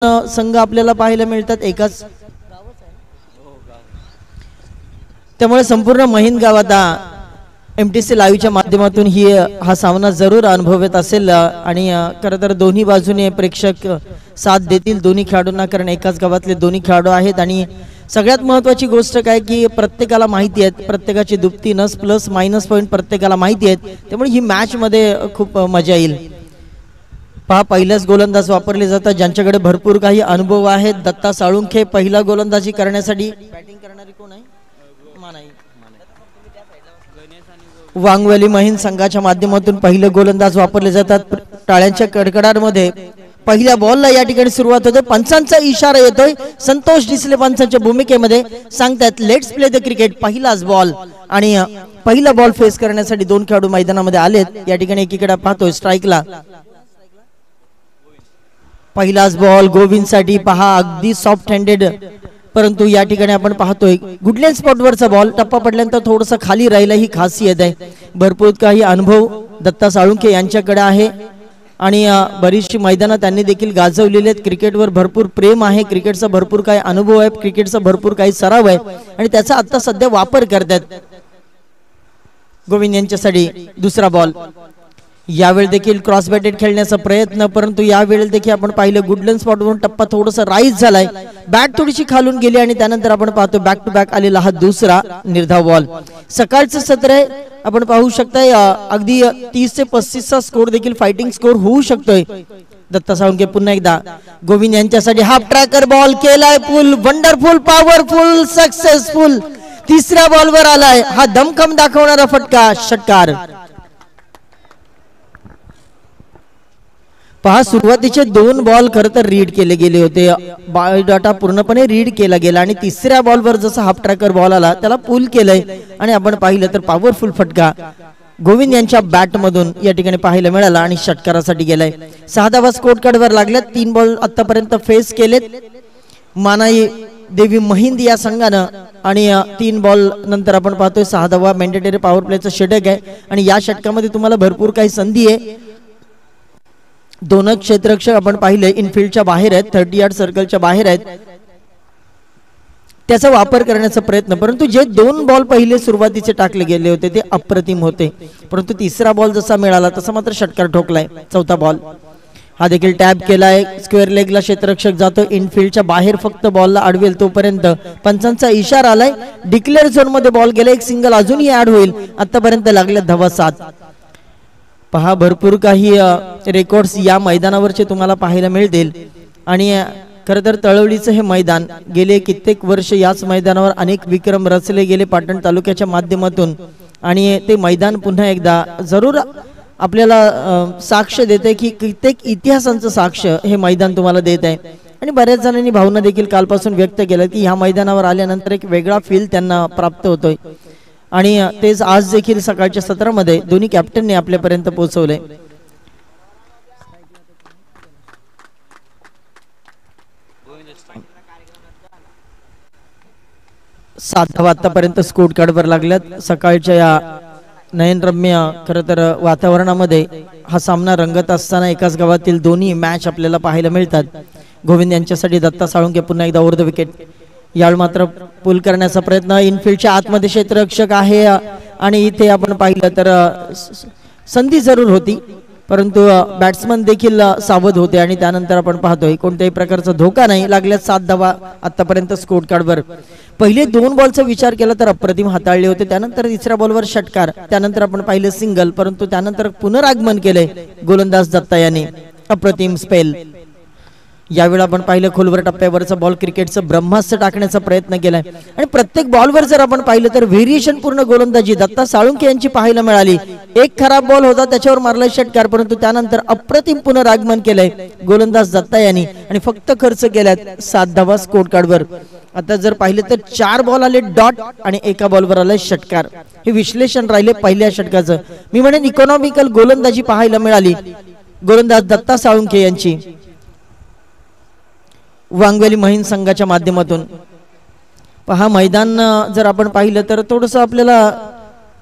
संघ आपल्याला पाहायला मिळतात एकाच, त्यामुळे संपूर्ण महिंद गाव आता MTC लाईव्हच्या माध्यमातून हा सामना जरूर अनुभवत असेल आणि खरं तर दोन्ही बाजूने प्रेक्षक साथ देतील दोन्ही खेळाडूंना, कारण एकाच गावातले दोन्ही खेळाडू आहेत. आणि सगळ्यात महत्त्वाची गोष्ट काय की प्रत्येकाला माहिती आहे, प्रत्येकाची दुपटी नस प्लस मायनस पॉईंट प्रत्येकाला माहिती आहेत, त्यामुळे ही मॅच मध्ये खूप मजा येईल. पहा, पहिलाच गोलंदाज वापरले जातात ज्यांच्याकडे भरपूर काही अनुभव आहेत. दत्ता साळुंखे पहिला गोलंदाजी करण्यासाठी. बॅटिंग करणारी कोण आहे? मानाई. वांगवेली महिंद संघाच्या माध्यमातून पहिले गोलंदाज वापरले जातात. टाळ्यांच्या कडकडामध्ये पहिल्या बॉलला या ठिकाणी सुरुवात होते. पंचांचा इशारा येतोय. संतोष डिसले पंचांच्या भूमिकेमध्ये सांगतात लेट्स प्ले द क्रिकेट. पहिलाच बॉल आणि पहिला बॉल फेस करण्यासाठी दोन खेळाडू मैदानामध्ये आलेत. या ठिकाणी एकीकडे पाहतोय स्ट्राईकला पहिलाच बॉल गोविंदसाठी. पहा, अगदी सॉफ्ट हँडेड, परंतु या ठिकाणी आपण पाहतोय गुडलँड स्पॉटवरचा बॉल टप्पा पडल्यानंतर थोडंसं खाली राहिला, ही खासियत आहे. भरपूर काही अनुभव दत्ता साळुंखे यांच्याकडे आहे आणि बरीचशी मैदानं त्यांनी देखील गाजवलेली आहेत. क्रिकेटवर भरपूर प्रेम आहे, क्रिकेटचा भरपूर काही अनुभव आहे, क्रिकेटचा भरपूर काही सराव आहे आणि त्याचा आता सध्या वापर करतात. गोविंद यांच्यासाठी दुसरा बॉल. यावेळी देखील क्रॉस बॅटेड खेळण्याचा प्रयत्न, परंतु यावेळी देखील आपण पाहिलं गुडलँड स्पॉटवरून टप्पा थोडासा राईज झालाय, बॅट थोडीशी खालून गेली आणि त्यानंतर आपण पाहतो बॅक टू बॅक आलेला हा दुसरा निर्धाव बॉल. सकाळचं सत्र आहे, आपण पाहू शकताय अगदी 30 ते 35 चा स्कोर देखील फायटिंग स्कोर होऊ शकतोय. दत्ता साळुंखे पुन्हा एकदा गोविंद यांच्यासाठी हाफ ट्रॅकर बॉल केलाय. फुल वंडरफुल, पॉवरफुल, सक्सेसफुल. तिसऱ्या बॉलवर आलाय हा दमखम दाखवणारा फटका, षटकार. पहा, सुरुवातीचे दोन बॉल खरं तर रीड केले गेले होते, बायोडाटा पूर्णपणे रीड केला गेला आणि तिसऱ्या बॉलवर जसा हाफ ट्रॅकर बॉल आला त्याला पुल केलंय आणि आपण पाहिलं तर पॉवरफुल फटका गोविंद यांच्या बॅट मधून या ठिकाणी पाहायला मिळाला आणि षटकारासाठी गेलाय. 6 धावा स्कोर कार्डवर लागल्यात. 3 बॉल आतापर्यंत फेस केलेत मानाई देवी महिंद या संघानं आणि 3 बॉल नंतर आपण पाहतोय 6 धावा मॅन्डेटरी पॉवर प्लेचं षटक आहे आणि या षटकामध्ये तुम्हाला भरपूर काही संधी आहे. दोनच क्षेत्ररक्षक आपण पाहिले इनफिल्डच्या बाहेर आहेत, 30 यार्ड सर्कलच्या बाहेर आहेत, त्याचा वापर करण्याचा प्रयत्न. परंतु जे 2 बॉल पहिले सुरुवातीचे टाकले गेले होते ते अप्रतिम होते, परंतु तिसरा बॉल जसा मिळाला तसा मात्र षटकार ठोकलाय. चौथा बॉल हा देखील टॅप केलाय. स्क्वेअर लेगला क्षेत्ररक्षक जातो, इनफिल्डच्या बाहेर फक्त बॉलला अडवेल तोपर्यंत पंचांचा इशारा आलाय. डिक्लेअर झोन मध्ये बॉल गेला, एक सिंगल अजूनही ऍड होईल. आतापर्यंत लागल्या धावा 7. पहा, भरपूर काही रेकॉर्ड्स या मैदानावरचे तुम्हाला पाहायला मिळतील आणि खरं तर तळवलीचं हे मैदान गेले कित्येक वर्ष याच मैदानावर अनेक विक्रम रचले गेले पाटण तालुक्याच्या माध्यमातून आणि ते मैदान पुन्हा एकदा जरूर आपल्याला साक्ष देते की कित्येक इतिहासांचं साक्ष हे मैदान तुम्हाला देत आहे. आणि बऱ्याच जणांनी भावना देखील कालपासून व्यक्त केल्या की ह्या मैदानावर आल्यानंतर एक वेगळा फील त्यांना प्राप्त होतोय आणि तेच आज देखील सकाळच्या सत्रामध्ये दोन्ही कॅप्टनने आपल्यापर्यंत पोहोचवले. सातवा आतापर्यंत स्कोर कार्डवर लागल्यात. सकाळच्या या नयनरम्य खरं तर वातावरणामध्ये हा सामना रंगत असताना एकाच गावातील दोन्ही मॅच आपल्याला पाहायला मिळतात. गोविंद यांच्यासाठी दत्ता साळुंखे पुन्हा एकदा ओव्हर द विकेट. यावेळी मात्र पुल करण्याचा प्रयत्न. इनफिल्डच्या आतमध्ये क्षेत्ररक्षक आहे आणि इथे आपण पाहिलं तर संधी जरूर होती, परंतु बॅट्समन देखील सावध होते आणि त्यानंतर आपण पाहतोय कोणत्याही प्रकारचा धोका नाही. लागल्यात 7 धावा आतापर्यंत स्कोर कार्डवर. पहिले 2 बॉलचा विचार केला तर अप्रतिम हाताळले होते, त्यानंतर तिसऱ्या बॉलवर षटकार, त्यानंतर आपण पाहिलं सिंगल, परंतु त्यानंतर पुनरागमन केले गोलंदाज दत्ता यांनी. अप्रतिम स्पेल. यावेळी आपण पाहिलं खोलवर टप्प्यावरचा बॉल क्रिकेटचं ब्रह्मास्त्र टाकण्याचा प्रयत्न केलाय आणि प्रत्येक बॉलवर जर आपण पाहिलं तर व्हेरिएशन पूर्ण गोलंदाजी दत्ता साळुंखे यांची पाहायला मिळाली. एक खराब बॉल होता त्याच्यावर मारलाय षटकार, परंतु त्यानंतर अप्रतिम पुनरागमन केलंय गोलंदाज दत्ता यांनी आणि फक्त खर्च केल्यात 7 धावा स्कोर कार्डवर. आता जर पाहिलं तर 4 बॉल आले डॉट आणि एका बॉलवर आलाय षटकार. हे विश्लेषण राहिले पहिल्या षटकाचं. मी म्हणेन इकॉनॉमिकल गोलंदाजी पाहायला मिळाली गोलंदाज दत्ता साळुंखे यांची वांगवेली महिंद संघाच्या माध्यमातून. पहा, मैदान जर आपण पाहिलं तर थोडंसं आपल्याला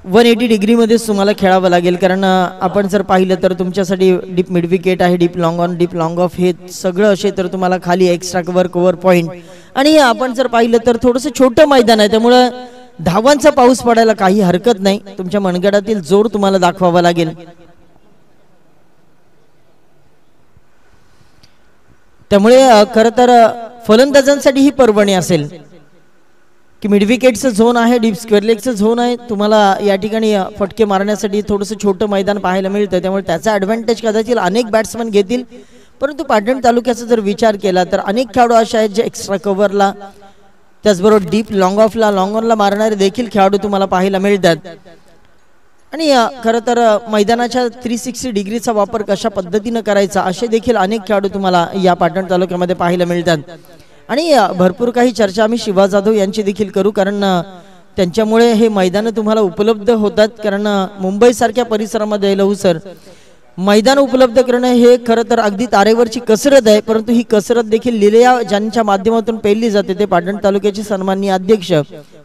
180 डिग्रीमध्येच तुम्हाला खेळावं लागेल, कारण आपण जर पाहिलं तर तुमच्यासाठी डीप मिड विकेट आहे, deep long on, deep long of, हे सगळं असे तर तुम्हाला खाली एक्स्ट्रा कव्हर पॉईंट, आणि आपण जर पाहिलं तर थोडंसं छोटं मैदान आहे, त्यामुळं धावांचा पाऊस पडायला काही हरकत नाही. तुमच्या मनगडातील जोर तुम्हाला दाखवावा लागेल. त्यामुळे खरं तर फलंदाजांसाठी ही पर्वणी असेल की मिड विकेटचं झोन आहे, डीप स्क्वेअर लेगचं झोन आहे, तुम्हाला या ठिकाणी फटके मारण्यासाठी थोडंसं छोटं मैदान पाहायला मिळतं, त्यामुळे त्याचा ॲडव्हान्टेज कदाचित अनेक बॅट्समन घेतील. परंतु पाटण तालुक्याचा जर विचार केला तर अनेक खेळाडू असे आहेत जे एक्स्ट्रा कव्हरला, त्याचबरोबर डीप लॉंग ऑफला, लॉंग ऑनला मारणारे देखील खेळाडू तुम्हाला पाहायला मिळतात. आणि खरं तर मैदानाच्या 360 डिग्रीचा वापर कशा पद्धतीनं करायचा असे देखील अनेक खेळाडू तुम्हाला या पाटण तालुक्यामध्ये पाहायला मिळतात. आणि भरपूर काही चर्चा आम्ही शिवा जाधव यांची देखील करू, कारण त्यांच्यामुळे हे मैदान तुम्हाला उपलब्ध होतात. कारण मुंबईसारख्या परिसरामध्ये लवकर मैदान उपलब्ध करणं हे खरं तर अगदी तारेवरची कसरत आहे, परंतु ही कसरत देखील लिलेया ज्यांच्या माध्यमातून पेलली जाते ते पाटण तालुक्याचे सन्माननीय अध्यक्ष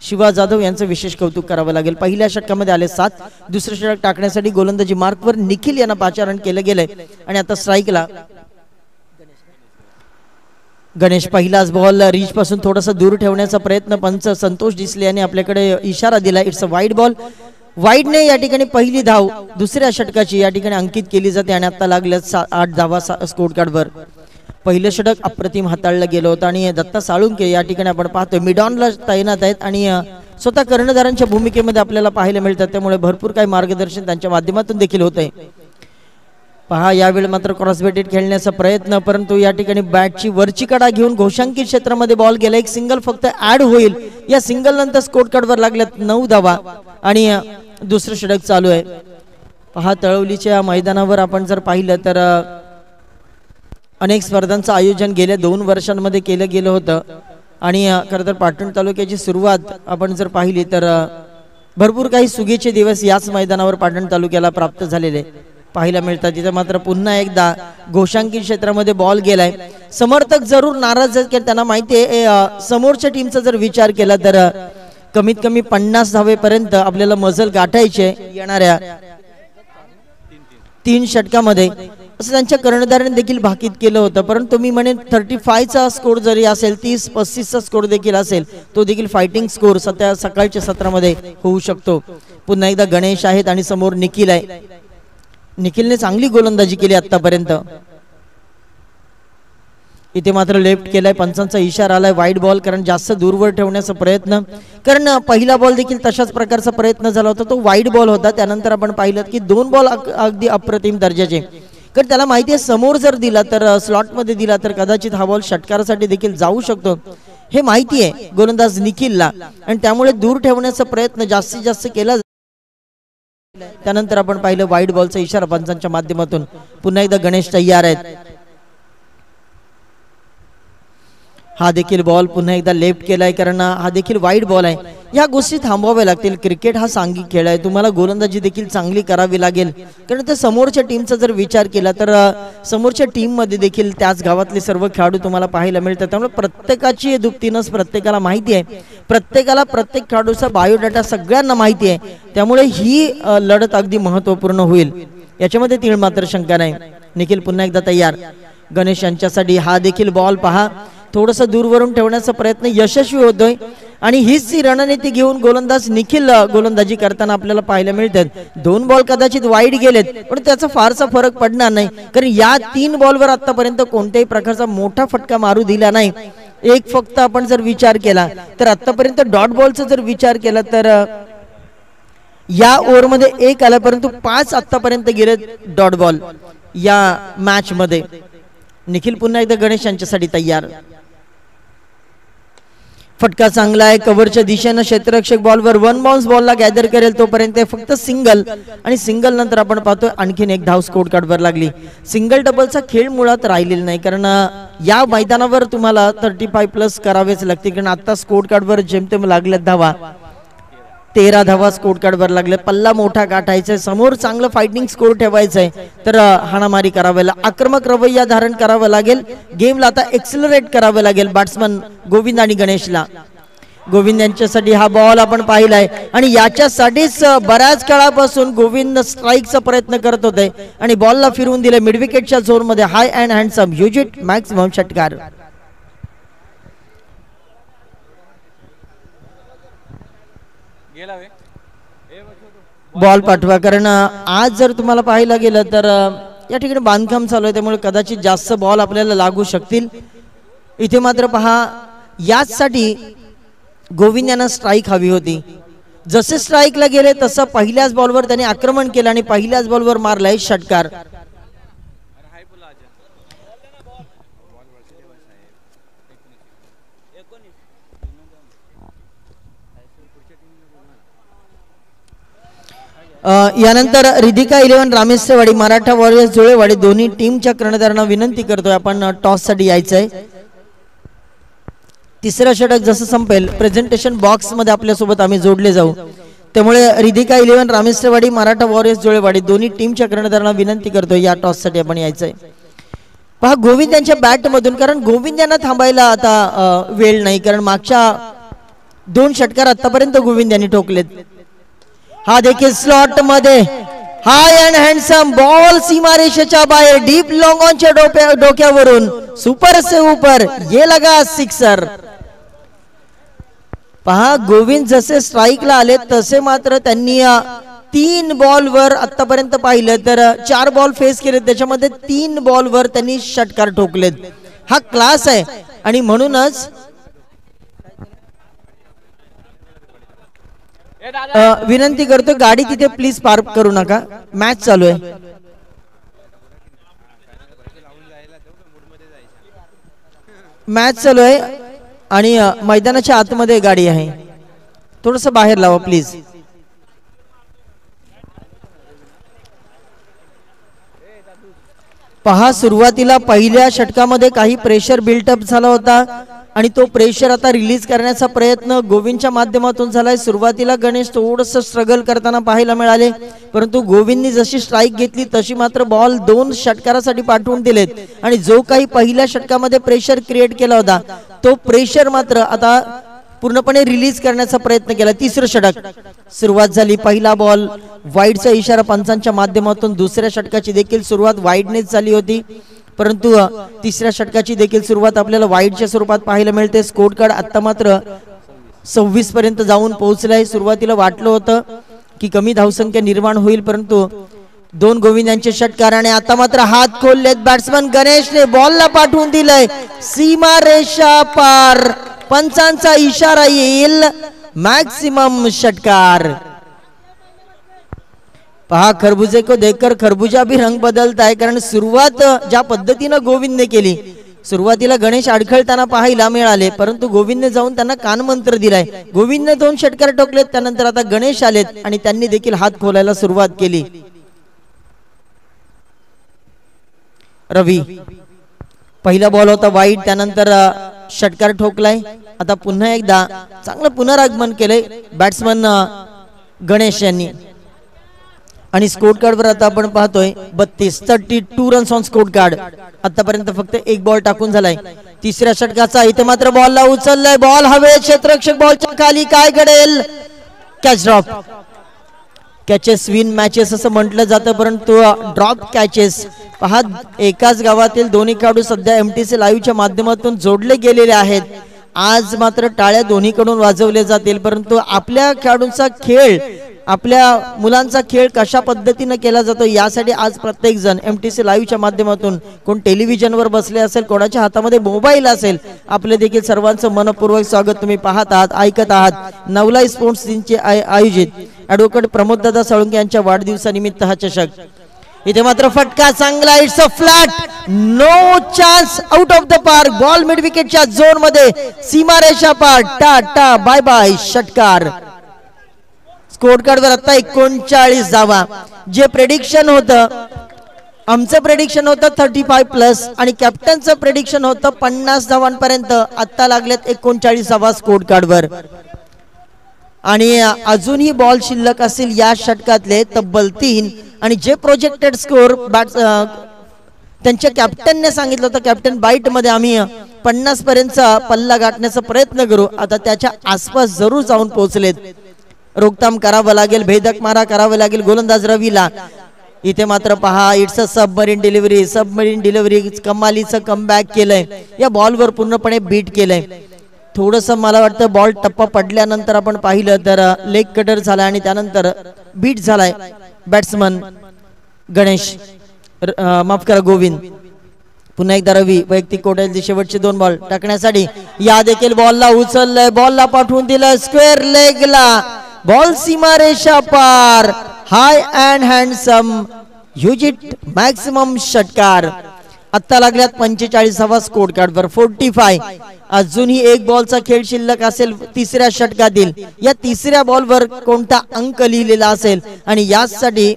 शिवा जाधव यांचं विशेष कौतुक करावं लागेल. पहिल्या षटकामध्ये आले 7, दुसरं षटक टाकण्यासाठी गोलंदाजी मार्कवर निखिल यांना 5 रन केलं गेलंय. आणि आता स्ट्राईकला गणेश, पहिलाच बॉल रीच पासून थोडासा दूर ठेवण्याचा प्रयत्न पंच संतोष डिसले यांनी आपल्याकडे इशारा दिला. It's a wide ball. वाईडने या ठिकाणी पहिली धाव दुसऱ्या षटकाची या ठिकाणी अंकित केली जाते आणि आता लागल्यात 8 धावा स्कोर कार्डवर. पहिलं षटक अप्रतिम हाताळलं गेलं होतं आणि दत्ता साळुंके या ठिकाणी आपण पाहतोय मिडॉनला तैनात आहेत आणि स्वतः कर्णधारांच्या भूमिकेमध्ये आपल्याला पाहायला मिळतात, त्यामुळे भरपूर काही मार्गदर्शन त्यांच्या माध्यमातून देखील होतंय. पहा यावेळी मात्र क्रॉसबेटेड खेळण्याचा प्रयत्न, परंतु या ठिकाणी बॅटची वरची कडा घेऊन घोषांकित क्षेत्रामध्ये बॉल गेला. एक सिंगल फक्त ऍड होईल. या सिंगल नंतर स्कोर कार्डवर लागल्यात 9 धावा आणि दुसरं षटक चालू आहे. पहा तळवलीच्या मैदानावर आपण जर पाहिलं तर अनेक स्पर्धांचं आयोजन गेल्या 2 वर्षांमध्ये केलं गेलं होतं आणि खरं तर पाटण तालुक्याची सुरुवात आपण जर पाहिली तर भरपूर काही सुगीचे दिवस याच मैदानावर पाटण तालुक्याला प्राप्त झालेले पाहायला मिळतात. तिथे मात्र पुन्हा एकदा घोषांकित क्षेत्रामध्ये बॉल गेलाय. समर्थक जरूर नाराज आहेत, कारण त्यांना माहिती आहे समोरच्या टीमचा जर विचार केला तर कमीत कमी 50 धावेपर्यंत आपल्याला मजल गाठायचे येणाऱ्या 3 षटकामध्ये, असं त्यांच्या कर्णधाराने देखील भाकीत केलं होतं. परंतु मी म्हणेन 35चा स्कोर जरी असेल, 30-35चा स्कोर देखील असेल, तो देखील फायटिंग स्कोर सकाळच्या सत्रामध्ये होऊ शकतो. पुन्हा एकदा गणेश आहेत आणि समोर निखिल आहे. निखिलने चांगली गोलंदाजी केली आतापर्यंत. इथे मात्र लेफ्ट केलाय, पंचांचा इशारा आलाय वाईड बॉल, कारण जास्त दूरवर ठेवण्याचा प्रयत्न, कारण पहिला बॉल देखील तशाच प्रकारचा प्रयत्न झाला होता, तो वाईड बॉल होता. त्यानंतर आपण पाहिलं की 2 बॉल अगदी अप्रतिम दर्जाचे, कारण त्याला माहिती आहे समोर जर दिला तर स्लॉटमध्ये दिला तर कदाचित हा बॉल षटकारासाठी देखील जाऊ शकतो, हे माहिती आहे गोलंदाज निखिलला, आणि त्यामुळे दूर ठेवण्याचा प्रयत्न जास्तीत जास्त केला. त्यानंतर आपण पाहिलं वाईड बॉलचा इशारा पंचांच्या माध्यमातून. पुन्हा एकदा गणेश तयार आहेत. हा देखील बॉल पुन्हा एकदा लेफ्ट केलाय, कारण हा देखील वाईड बॉल आहे. या गोष्टी थांबवाव्या लागतील. क्रिकेट हा सांघिक खेळ आहे, तुम्हाला गोलंदाजी देखील चांगली करावी लागेल, कारण त्या समोरच्या टीमचा जर विचार केला तर समोरच्या टीम मध्ये देखील त्याच गावातले सर्व खेळाडू तुम्हाला पाहायला मिळतात. त्यामुळे प्रत्येकाची दुपटीनच प्रत्येकाला माहिती आहे, प्रत्येकाला प्रत्येक खेळाडूचा बायोडाटा सगळ्यांना माहिती आहे, त्यामुळे ही लढत अगदी महत्त्वपूर्ण होईल, याच्यामध्ये तीळ मात्र शंका नाही. निखिल पुन्हा एकदा तयार. गणेश यांच्यासाठी हा देखील बॉल पहा थोडंसं दूरवरून ठेवण्याचा प्रयत्न यशस्वी होतोय, आणि हीच ती रणनीती घेऊन गोलंदाज निखिल गोलंदाजी करताना आपल्याला पाहायला मिळतात. 2 बॉल कदाचित वाईड गेलेत, पण त्याचा फारसा फरक पडणार नाही, कारण या 3 बॉलवर आतापर्यंत कोणत्याही प्रकारचा मोठा फटका मारू दिला नाही. एक फक्त आपण जर विचार केला तर आतापर्यंत डॉट बॉलचा जर विचार केला तर या ओव्हरमध्ये 1 आला, परंतु 5 आतापर्यंत गेले डॉट बॉल या मॅच मध्ये. निखिल पुन्हा एकदा गणेश यांच्यासाठी तयार. फटका चांगला आहे कव्हरच्या दिशेनं, क्षेत्ररक्षक बॉलवर 1 बाउन्स बॉलला गॅदर करेल तोपर्यंत फक्त सिंगल, आणि सिंगल नंतर आपण पाहतोय आणखीन 1 धाव स्कोर कार्डवर लागली. सिंगल डबलचा खेळ मुळात राहिलेला नाही, कारण या मैदानावर तुम्हाला 35+ करावेच लागते, कारण आता स्कोर कार्डवर जेमतेम लागल्यात धावा. 13 धावा स्कोर कार्डवर लागले. पल्ला मोठा गाठायचा, समोर चांगलं फायटिंग स्कोर ठेवायचंय, तर हाणामारी करावी, आक्रमक रवैया धारण करावं लागेल. गेमला आता एक्सेलरेट करावं लागेल बॅट्समन गोविंद आणि गणेशला. गोविंद यांच्यासाठी हा बॉल आपण पाहिलाय आणि याच्यासाठीच बऱ्याच काळापासून गोविंद स्ट्राईकचा प्रयत्न करत होते आणि बॉलला फिरवून दिले मिड विकेटच्या झोन मध्ये. हाय अँड हँडसम युजिट मॅक्सिमम षटकार. बॉल पाठवा, कारण आज जर तुम्हाला पाहायला गेलं तर या ठिकाणी बांधकाम चालू आहे त्यामुळे कदाचित जास्त बॉल आपल्याला लागू शकतील. इथे मात्र पहा याचसाठी गोविंद यांना स्ट्राईक हवी होती. जसे स्ट्राईकला गेले तसं पहिल्याच बॉलवर त्यांनी आक्रमण केलं आणि पहिल्याच बॉलवर मारलाय षटकार. यानंतर रिधिका 11 रामेश्वरवाडी मराठा वॉरियर्स जुळेवाडी दोन्ही टीमच्या कर्णधारांना विनंती करतोय आपण टॉस साठी यायचंय. तिसरं षटक जसं संपेल प्रेझेंटेशन बॉक्स मध्ये आपल्या सोबत आम्ही जोडले जाऊ. त्यामुळे रिधिका 11 रामेश्वरवाडी मराठा वॉरियर्स जुळेवाडी दोन्ही टीमच्या कर्णधारांना विनंती करतोय या टॉस साठी आपण यायचंय. पहा गोविंद यांच्या बॅट मधून, कारण गोविंद यांना थांबायला आता वेळ नाही, कारण मागच्या 2 षटकार आतापर्यंत गोविंद यांनी ठोकलेत. हा देखील स्लॉट मध्ये हाय अँड हँडसम बॉल सीमारेषेच्या बाहेर डीप लॉंग ऑनच्या डोक्यावरून सुपर से ऊपर ये लगा सिक्सर. पहा गोविंद जसे स्ट्राईकला आले तसे मात्र त्यांनी 3 बॉलवर आतापर्यंत पाहिलं तर 4 बॉल फेस केले, त्याच्यामध्ये 3 बॉलवर त्यांनी षटकार ठोकलेत. हा क्लास आहे आणि म्हणूनच विनंती करतो गाडी तिथे प्लीज पार्क करू नका, मॅच चालू आहे. मॅच चालू आहे आणि मैदानाच्या आतमध्ये गाडी आहे, थोडस बाहेर लावा प्लीज. पहा सुरुवातीला पहिल्या षटकामध्ये काही प्रेशर बिल्टअप झाला होता आणि तो प्रेशर आता रिलीज करण्याचा प्रयत्न गोविंदच्या माध्यमातून झालाय. सुरुवातीला गणेश थोडंसं स्ट्रगल करताना पाहायला मिळाले, परंतु गोविंदनी जशी स्ट्राईक घेतली तशी मात्र बॉल 2 षटकारासाठी पाठवून दिलेत आणि जो काही पहिल्या षटकामध्ये प्रेशर क्रिएट केला होता तो प्रेशर मात्र आता पूर्णपणे रिलीज करण्याचा प्रयत्न केला. तिसरं षटक सुरुवात झाली, पहिला बॉल वाईडचा इशारा पंचांच्या माध्यमातून. दुसऱ्या षटकाची देखील सुरुवात वाईडनेच झाली होती, परंतु तिसऱ्या षटकाची देखील सुरुवात आपल्याला वाईडच्या स्वरूपात पाहायला मिळते. स्कोर कार्ड आता मात्र 26 पर्यंत जाऊन पोहोचलाय. सुरुवातीला वाटलं होतं की कमी धावसंख्या निर्माण होईल, परंतु 2 गोविंद यांचे षटकार आणि आता मात्र हात खोललेत बॅट्समन गणेशने, बॉलला पाठवून दिलंय सीमा रेषा पार. पंचांचा इशारा येईल, मॅक्सिमम षटकार. पहा खरबुजे को देखकर खरबुजा भी रंग बदलता है, कारण सुरुवात ज्या पद्धतीनं गोविंदने केली, सुरुवातीला गणेश अडखळताना पाहायला मिळाले, परंतु गोविंदने जाऊन त्यांना कानमंत्र दिलाय. गोविंदने 2 षटकार टोकलेत, त्यानंतर आता गणेश आलेत आणि त्यांनी देखील हात खोलायला सुरुवात केली. रवी पहिला बॉल होता वाईट, त्यानंतर षटकार ठोकलाय. आता पुन्हा एकदा चांगलं पुनरागमन केलंय बॅट्समन गणेश यांनी आणि स्कोर कार्ड वर आता आपण पाहतोय 32 रन्स ऑन स्कोर कार्ड. आतापर्यंत फक्त 1 बॉल टाकून झालाय. तिसऱ्या षटकाचा इथे मात्र बॉलला उचललाय, बॉल हवे क्षेत्ररक्षक बॉलच्या खाली, काय घडेल? Catch drop. Catches win matches असं म्हटलं जातं, परंतु ड्रॉप कॅचेस. पहा एकाच गावातील दोन्ही खेळाडू सध्या MTC लाईव्हच्या माध्यमातून जोडले गेलेले आहेत. आज मात्र टाळ्या दोन्हीकडून वाजवल्या जातील, परंतु आपल्या खेळाडूंचा खेळ, आपल्या मुलांचा खेळ कशा पद्धतीने केला जातो यासाठी आज प्रत्येक जण MTC लाईव्हच्या माध्यमातून, कोण टेलिव्हिजनवर बसले असेल, कोणाच्या हातामध्ये मोबाईल असेल, आपले देखील सर्वांचं मनपूर्वक स्वागत. तुम्ही पाहत आहात, ऐकत आहात नवलाई स्पोर्ट्स दिनचे आयोजित ॲडव्होकेट प्रमोददादा साळुंके यांच्या वाढदिवसानिमित्त हा चषक. इथे मात्र फटका चांगला, it's a flat, no chance, out of the park. Ball mid विकेटच्या झोन मध्ये, सीमारेषा पार, टाटा बाय बाय षटकार. स्कोर कार्ड वर आता 39 धावा. जे प्रेडिक्शन होतं, आमचं प्रेडिक्शन होतं 35+ आणि कॅप्टनचं प्रेडिक्शन होतं 50 धावांपर्यंत. आता लागलेत 39 धावा स्कोर कार्ड वर आणि अजूनही बॉल शिल्लक असतील या षटकातले तब्बल 3 आणि जे प्रोजेक्टेड स्कोर त्यांच्या कॅप्टनने सांगितलं होतं कॅप्टन बाईट मध्ये आम्ही 50 पर्यंतचा पल्ला गाठण्याचा प्रयत्न करू. आता त्याच्या आसपास जरूर जाऊन पोहोचलेत. रोकथाम करावं लागेल, भेदक मारा करावं लागेल गोलंदाज रवीला. इथे मात्र पहा इट्स अ सबमरीन डिलिव्हरी कमालीचं कमबॅक केलंय. या बॉलवर पूर्णपणे बीट केलंय. थोडंसं मला वाटतं बॉल टप्पा पडल्यानंतर आपण पाहिलं तर लेग कटर झाला आणि त्यानंतर बीट झालाय बॅट्समन गणेश, माफ करा गोविंद. पुन्हा एकदा रवी वैयक्तिक कोट्यातील शेवटचे 2 बॉल टाकण्यासाठी या देखील बॉलला उचललंय, बॉलला पाठवून दिलं स्क्वेअर लेगला. बॉल सीमारेषा पार. हाय अँड हँडसम युजिट मॅक्सिमम षटकार. आता लागल्यात 45वा स्कोर कार्डवर 45. अजूनही एक बॉलचा खेळ शिल्लक असेल तिसऱ्या षटकातील. या तिसऱ्या बॉलवर कोणता अंक लिहिलेला असेल आणि यासाठी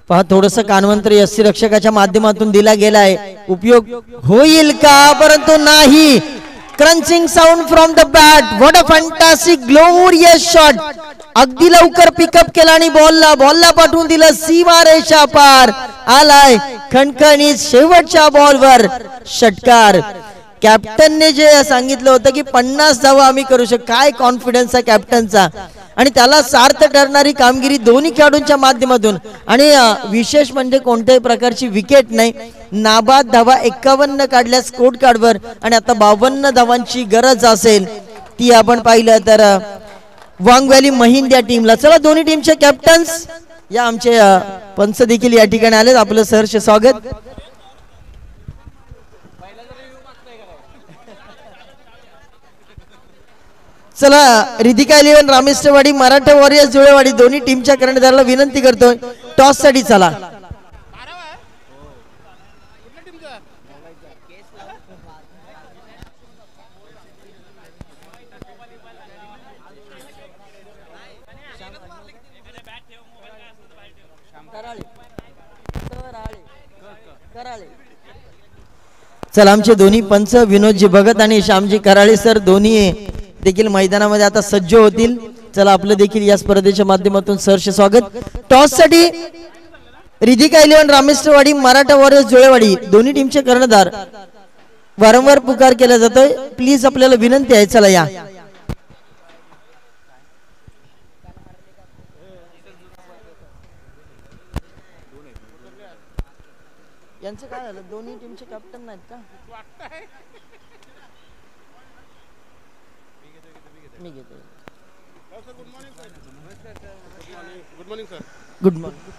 पहा थोडस कानवंतर यष्टी रक्षकाच्या माध्यमातून दिला गेलाय. उपयोग होईल का? परंतु नाही. Crunching sound from the bat. What a fantastic glorious shot. अगदी लवकर पिकअप केला आणि बॉलला पाठवून दिलं सीमारेषा पार. आलाय खणखणीत शेवटच्या बॉलवर षटकार. कॅप्टनने जे सांगितलं होतं की 50 धावा आम्ही करू शकतो, काय कॉन्फिडन्स आहे कॅप्टनचा. आणि त्याला सार्थ ठरणारी कामगिरी दोन्ही खेळाडूंच्या माध्यमातून. आणि विशेष म्हणजे कोणत्याही प्रकारची विकेट नाही. नाबाद धावा 51 काढल्या स्कोर कार्डवर आणि आता 52 धावांची गरज असेल ती आपण पाहिलं तर वांग व्हॅली महिंद या टीमला. चला दोन्ही टीमचे कॅप्टन्स या आमचे पंच देखील या ठिकाणी आलेत. आपलं सहर्ष स्वागत. चला रिधिका 11 रामेश्वरवाडी, मराठा वॉरियर्स जुळेवाडी दोन्ही टीमच्या कर्णधाराला विनंती करतोय टॉस साठी. चला चला आमचे दोन्ही पंच विनोदजी भगत आणि श्यामजी कराळे सर दोन्ही देखील मैदानामध्ये आता सज्ज होतील. चला आपलं देखील या स्पर्धेच्या माध्यमातून सहर्ष स्वागत. टॉस साठी रिधिका 11 रामेश्वरवाडी, मराठा वॉरियर्स जुळेवाडी दोन्ही टीमचे कर्णधार वारंवार पुकार केला जातोय. प्लीज आपल्याला विनंती आहे. चला या यांचं काय झालं? दोन्ही टीमचे कॅप्टन नाहीत का? मी घेतो. Good morning sir. Good morning.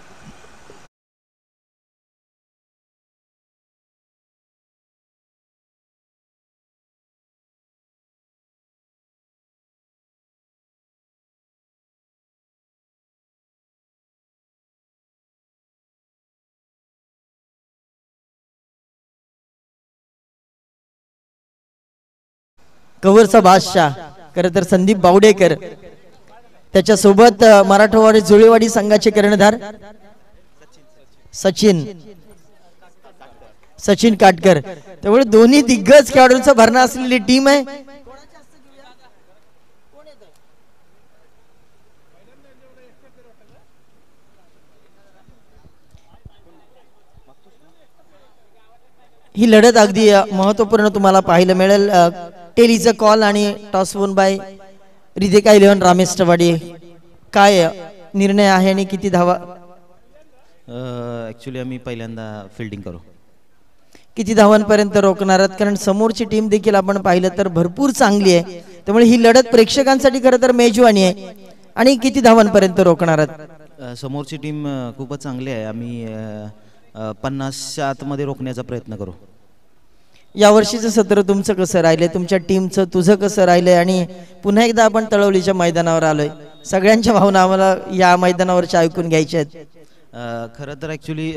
कव्हरचा बादशाह खरं तर संदीप बावडेकर, त्याच्यासोबत मराठवाडी जुळेवाडी संघाचे कर्णधार सचिन काटकर. त्यामुळे दोन्ही दिग्गज खेळाडूंचा भरणा असलेली टीम आहे. ही लढत अगदी महत्वपूर्ण तुम्हाला पाहायला मिळेल. टेलीचा कॉल आणि टॉस वन बाय रिधिका 11 रामेश्वरवाडी. काय निर्णय आहे आणि किती धावा? ॲक्च्युली आम्ही पहिल्यांदा फिल्डिंग करू. किती धावांपर्यंत रोखणार आहात? कारण समोरची टीम देखील आपण पाहिलं तर भरपूर चांगली आहे. त्यामुळे ही लढत प्रेक्षकांसाठी खरं तर मेजवानी आहे. आणि किती धावांपर्यंत रोखणार आहात? समोरची टीम खूपच चांगली आहे. आम्ही 50च्या आतमध्ये रोखण्याचा प्रयत्न करू. या वर्षीचं सत्र तुमचं कसं राहिलंय? तुमच्या टीमचं तुझं कसं राहिलंय? आणि पुन्हा एकदा आपण तळवलीच्या मैदानावर आलोय. सगळ्यांच्या भावना आम्हाला या मैदानावरच्या ऐकून घ्यायच्या आहेत. खरं तर ॲक्च्युली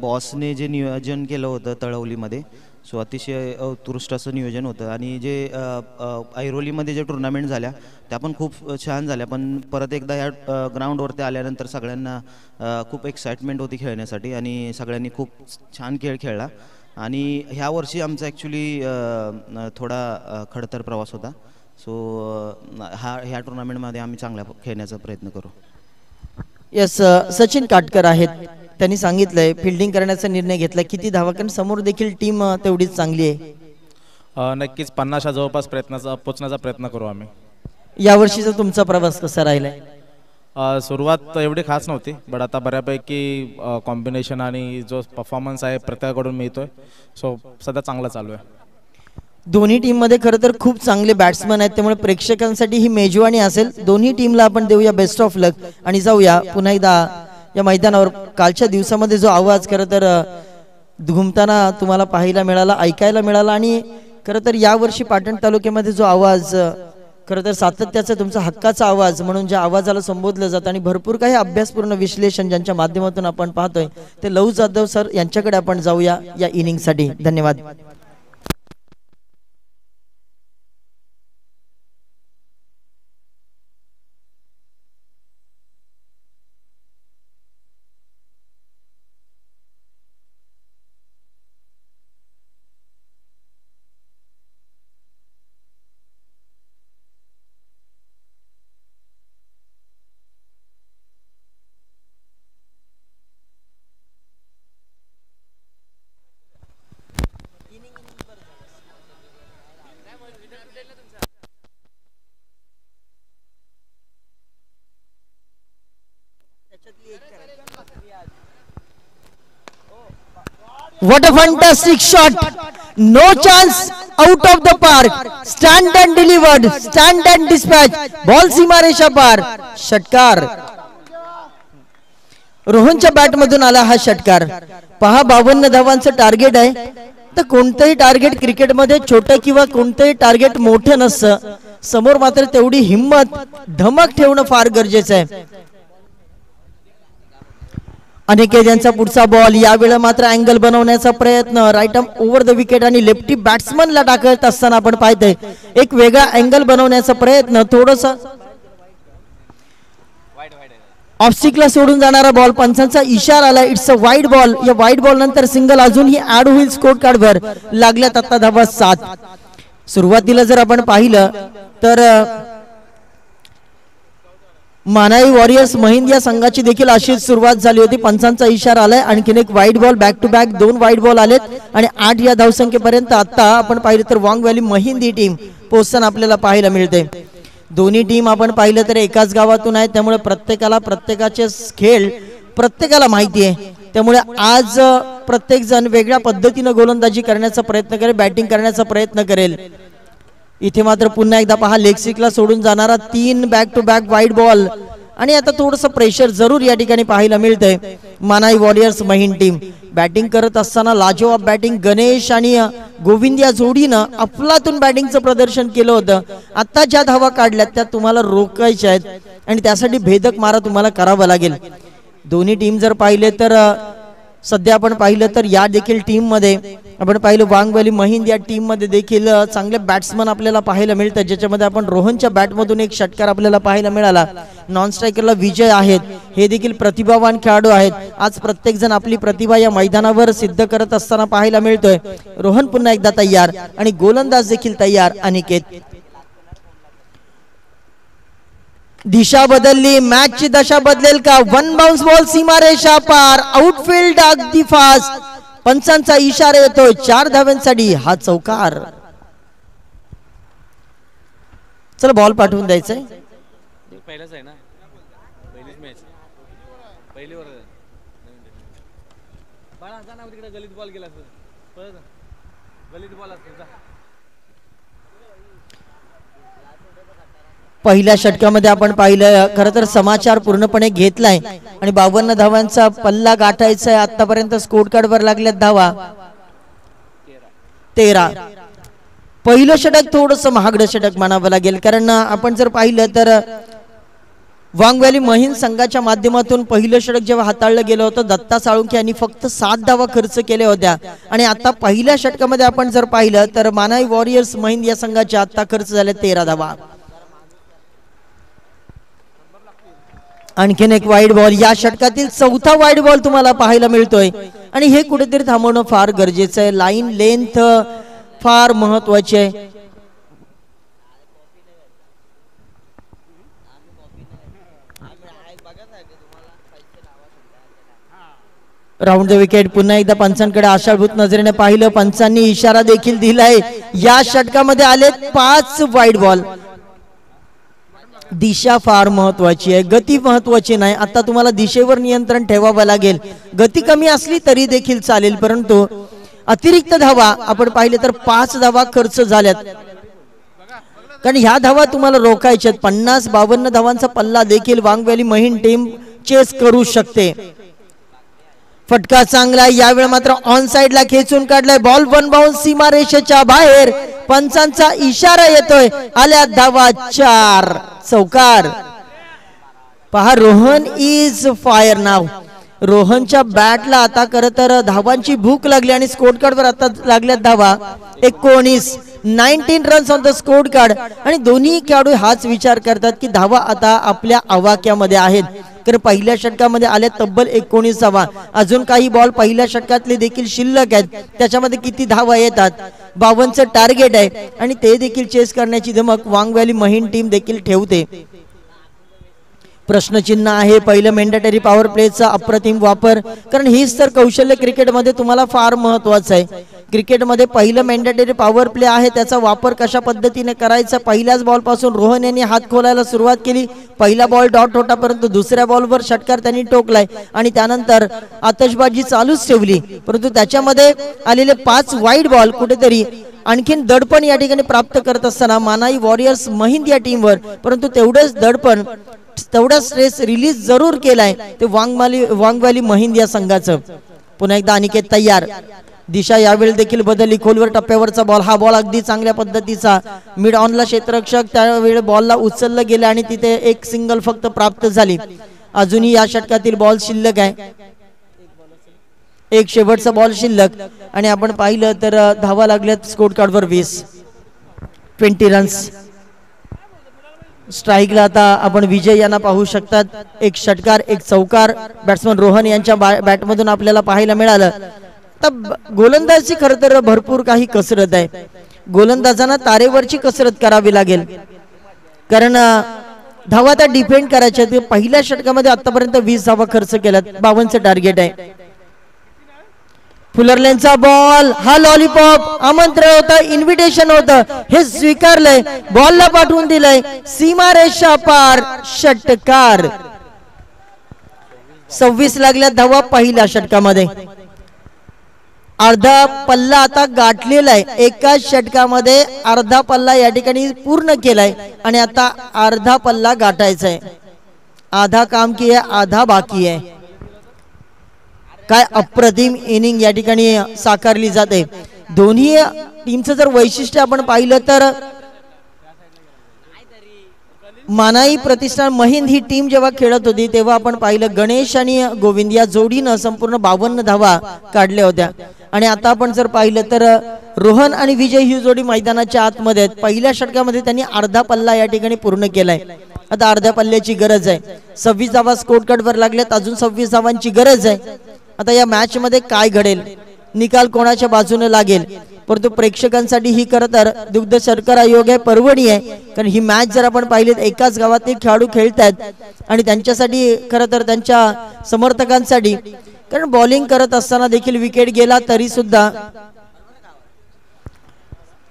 बॉसने जे नियोजन केलं होतं तळवलीमध्ये, सो अतिशय उत्कृष्ट असं नियोजन होतं. आणि जे ऐरोलीमध्ये जे टुर्नामेंट झाल्या त्या पण खूप छान झाल्या. पण परत एकदा ह्या ग्राउंडवरती आल्यानंतर सगळ्यांना खूप एक्साइटमेंट होती खेळण्यासाठी आणि सगळ्यांनी खूप छान खेळ खेळला. आणि ह्या वर्षी आमचा ॲक्च्युली थोडा खडतर प्रवास होता. सो ह्या टुर्नामेंटमध्ये आम्ही चांगल्या खेळण्याचा प्रयत्न करू. यस, सचिन काटकर आहेत, त्यांनी सांगितलंय फिल्डिंग करण्याचा निर्णय घेतला. किती धावा, कारण समोर देखील टीम तेवढीच चांगली आहे. नक्कीच 50च्या जवळपास पोचण्याचा प्रयत्न करू आम्ही. यावर्षीचा तुमचा प्रवास कसा राहिलाय? सुरुवात एवढी खास नव्हती, बट आता बऱ्यापैकी कॉम्बिनेशन आणि जो परफॉर्मन्स आहे प्रत्येकाकडून मिळतोय. सो सध्या चांगला चालू आहे. दोन्ही टीम मध्ये खरं तर खूप चांगले बॅट्समन आहेत, त्यामुळे प्रेक्षकांसाठी ही मेजवानी असेल. दोन्ही टीमला आपण देऊया बेस्ट ऑफ लक आणि जाऊया पुन्हा एकदा या मैदानावर. कालच्या दिवसामध्ये जो आवाज खरं तर घुमताना तुम्हाला पाहायला मिळाला, ऐकायला मिळाला, आणि खरं तर यावर्षी पाटण तालुक्यामध्ये जो आवाज खरं तर सातत्याचा तुमचा हक्काचा आवाज म्हणून ज्या आवाजाला संबोधलं जातं, आणि भरपूर काही अभ्यासपूर्ण विश्लेषण ज्यांच्या माध्यमातून आपण पाहतोय ते लहू जाधव सर यांच्याकडे आपण जाऊया या इनिंगसाठी. धन्यवाद. What a fantastic shot! No chance, out of the park. Stand and delivered. Stand and dispatch. Ball सीमारेषा पार. षटकार. रोहनच्या बॅट मधून आला हा षटकार. पहा 52 धावांचं टार्गेट आहे. तर कोणतंही टार्गेट क्रिकेटमध्ये छोटं किंवा कोणतंही टार्गेट मोठं नसतं. समोर मात्र तेवढी हिम्मत, धमक ठेवणं फार गरजेचं आहे. अनिकेत यांचा पुढचा बॉल, यावेळी मात्र अँगल बनवण्याचा प्रयत्न. Right arm over the wicket आणि लेफ्टी बॅट्समनला टाकत असताना आपण पाहतोय एक वेगळा अँगल बनवण्याचा प्रयत्न. थोडस ऑफस्टिकला सोडून जाणारा बॉल, पंचांचा इशारा आला. It's a wide ball. या वाईड बॉल नंतर सिंगल अजूनही ऍड होईल स्कोर कार्डवर. लागल्यात आता धावा 7. सुरुवातीला जर आपण पाहिलं तर मानाई वॉरियर्स महिंद या संघाची देखील अशीच सुरुवात झाली होती. पंचांचा इशारा आलाय. आणखीन एक wide ball, back to back 2 wide ball आलेत आणि 8 या धावसंख्येपर्यंत आता आपण पाहिलं तर वांग व्हॅली महिंद ही टीम पोहोचताना आपल्याला पाहायला मिळते. दोन्ही टीम आपण पाहिलं तर एकाच गावातून आहेत, त्यामुळे प्रत्येकाला प्रत्येकाचे खेळ प्रत्येकाला माहिती आहे. त्यामुळे आज प्रत्येक जण वेगळ्या पद्धतीने गोलंदाजी करण्याचा प्रयत्न करेल, बॅटिंग करण्याचा प्रयत्न करेल. इथे मात्र पुन्हा एकदा पहा लेग स्टिकला सोडून जाणारा 3 back to back wide ball आणि आता थोडंसं प्रेशर जरूर या ठिकाणी पाहायला मिळतंय. Manai warriors Mahind team batting करत असताना लाजवाब बॅटिंग. गणेश आणि गोविंद या जोडीनं अफलातून बॅटिंगचं प्रदर्शन केलं होतं. आता ज्या धावा काढल्यात त्या तुम्हाला रोखायच्या आहेत आणि त्यासाठी भेदक मारा तुम्हाला करावा लागेल. दोन्ही टीम जर पाहिले तर सध्या आपण पाहिलं तर या देखील टीम मध्ये आपण पाहिलं वांग व्हॅली महिंद या टीम मध्ये देखील चांगले बॅट्समन आपल्याला पाहायला मिळतात, ज्याच्यामध्ये आपण रोहनच्या बॅटमधून एक षटकार आपल्याला पाहायला मिळाला. नॉन स्ट्रायकरला विजय आहेत, हे देखील प्रतिभावान खेळाडू आहेत. आज प्रत्येक जण आपली प्रतिभा या मैदानावर सिद्ध करत असताना पाहायला मिळतोय. रोहन पुन्हा एकदा तयार आणि गोलंदाज देखील तयार. अनिकेत दिशा बदलली, मॅचची दशा बदलेल का? 1 बाउन्स बॉल सीमारेषा पार, आउटफील्ड अगदी फास्ट. पंचांचा इशारा येतोय 4 धाव्यांसाठी हा चौकार. चला बॉल पाठवून द्यायचंय. पहिलाच आहे ना, पहिलीच मॅच, पहिली वर बाळा जा ना तिकडे. गलीत बॉल गेला असेल, गलीत बॉल असेल. पहिल्या षटकामध्ये आपण पाहिलं खरं तर समाचार पूर्णपणे घेतलाय आणि 52 धावांचा पल्ला गाठायचा आहे. आतापर्यंत स्कोर कार्डवर लागल्यात धावा 13. पहिलं षटक थोडस महागडं षटक म्हणावं लागेल, कारण आपण जर पाहिलं तर वांग व्हॅली महिंद संघाच्या माध्यमातून पहिलं षटक जेव्हा हाताळलं गेलं होतं दत्ता साळुंखे यांनी फक्त 7 धावा खर्च केल्या होत्या आणि आता पहिल्या षटकामध्ये आपण जर पाहिलं तर मानाई वॉरियर्स महिंद या संघाच्या आता खर्च झाले 13 धावा. आणखीन एक वाईड बॉल, या षटकातील चौथा वाईड बॉल तुम्हाला पाहायला मिळतोय आणि हे कुठेतरी थांबवणं फार गरजेचं आहे. लाईन लेंथ फार महत्वाची आहे. Round the wicket. पुन्हा एकदा पंचांकडे आशाभूत नजरेने पाहिलं, पंचांनी इशारा देखील दिलाय. या षटकामध्ये आले 5 वाईड बॉल. दिशा फार महत्वाची आहे, गती महत्वाची नाही. आता तुम्हाला दिशेवर नियंत्रण ठेवावं लागेल. गती कमी असली तरी देखील चालेल, परंतु अतिरिक्त धावा आपण पाहिले तर 5 धावा खर्च झाल्यात, कारण ह्या धावा तुम्हाला रोखायच्यात. 50-52 धावांचा पल्ला देखील वांग व्हॅली महिन टीम चेस करू शकते. फटका चांगला, यावेळी मात्र ऑन साइडला खेचून काढलाय. बॉल 1 बाउंस सीमारेषेच्या बाहेर. पंचांचा इशारा येतोय, आल्या धावा 4. चौकार. पहा, रोहन इज फायर नाव. रोहनच्या बॅटला आता खरं तर धावांची भूक लागली आणि स्कोर कार्डवर आता लागल्यात धावा 19 runs on the score card. आणि दोन्ही खेळाडू हाच विचार करतात की धावा आता आपल्या आवाक्यामध्ये आहेत, कारण पहिल्या षटकामध्ये आल्या तब्बल 19 धावा. अजून काही बॉल पहिल्या षटकातले देखील शिल्लक आहेत, त्याच्यामध्ये किती धावा येतात. 52चं टार्गेट आहे आणि ते देखील चेस करण्याची धमक वांग व्हॅली महिन टीम देखील ठेवते. प्रश्नचिन्ह आहे पहिलं मॅन्डेटरी पॉवर प्लेचा अप्रतिम वापर, कारण हीच तर कौशल्य क्रिकेटमध्ये तुम्हाला फार महत्वाचं आहे. क्रिकेटमध्ये पहिलं मॅन्डेटरी पॉवर प्ले आहे, त्याचा वापर कशा पद्धतीने करायचा. पहिल्याच बॉल पासून रोहन यांनी हात खोलायला सुरुवात केली. पहिला बॉल डॉट होता, परंतु दुसऱ्या बॉलवर षटकार त्यांनी टोकलाय आणि त्यानंतर आतषबाजी चालूच ठेवली. परंतु त्याच्यामध्ये आलेले 5 वाईड बॉल कुठेतरी आणखीन दडपण या ठिकाणी प्राप्त करत असताना मानाई वॉरियर्स महिंद या टीमवर, परंतु तेवढेच दडपण, तेवढा स्ट्रेस रिलीज जरूर केलाय ते वांग व्हॅली महिंद या संघाचं. पुन्हा एकदा अनिकेत तयार. दिशा यावेळी देखील बदलली. खोलवर टप्प्यावरचा बॉल, हा बॉल अगदी चांगल्या पद्धतीचा मिड ऑनला क्षेत्ररक्षक, त्यावेळी बॉलला उचललं गेलं आणि तिथे एक सिंगल फक्त प्राप्त झाली. अजूनही या षटकातील बॉल शिल्लक आहे, एक शेवटचा बॉल शिल्लक आणि आपण पाहिलं तर धावा लागल्यात स्कोर कार्डवर 20 रन्स. स्ट्राईकला आता आपण विजय यांना पाहू शकतात. एक षटकार, एक चौकार बॅट्समन रोहन यांच्या बॅटमधून आपल्याला पाहायला मिळालं. तर गोलंदाजी खरं तर भरपूर काही कसरत आहे. गोलंदाजांना तारेवरची कसरत करावी लागेल, कारण धावा त्या डिफेंड करायच्या. पहिल्या षटकामध्ये आतापर्यंत 20 धावा खर्च केल्यात, 52चं टार्गेट आहे. फुलरलेनचा बॉल, हा लॉलीपॉप आमंत्रण होतं, इन्व्हिटेशन होतं, हे स्वीकारलंय, बॉलला पाठवून दिलंय सीमारेषा पार. षटकार. 26 लागल्या धावा पहिल्या षटकामध्ये. अर्धा पल्ला आता गाठलेला आहे. एकाच षटकामध्ये अर्धा पल्ला या ठिकाणी पूर्ण केलाय आणि आता अर्धा पल्ला गाठायचा आहे. आधा काम की आहे, आधा बाकी आहे. काय अप्रतिम इनिंग या ठिकाणी साकारली जाते. दोन्ही टीमचं जर वैशिष्ट्य आपण पाहिलं तर मानाई प्रतिष्ठान महिंद ही टीम जेव्हा खेळत होती तेव्हा आपण पाहिलं गणेश आणि गोविंद या जोडीनं संपूर्ण 52 धावा काढल्या होत्या. आणि आता आपण जर पाहिलं तर रोहन आणि विजय ही जोडी मैदानाच्या आतमध्ये आहेत. पहिल्या षटकामध्ये त्यांनी अर्धा पल्ला या ठिकाणी पूर्ण केलाय. आता अर्ध्या पल्ल्याची गरज आहे. 26 धावा स्कोर कार्डवर लागल्यात, अजून 26 धावांची गरज आहे. आता या मॅच मध्ये काय घडेल, निकाल कोणाच्या बाजूने लागेल, परंतु प्रेक्षकांसाठी ही खरं तर दुग्ध सरकार आयोग आहे, पर्वणी आहे. कारण ही मॅच जर आपण पाहिली तर एकाच गावातील खेळाडू खेळतात आणि त्यांच्यासाठी खरं तर त्यांच्या समर्थकांसाठी, कारण बॉलिंग करत असताना देखील विकेट गेला तरी सुद्धा,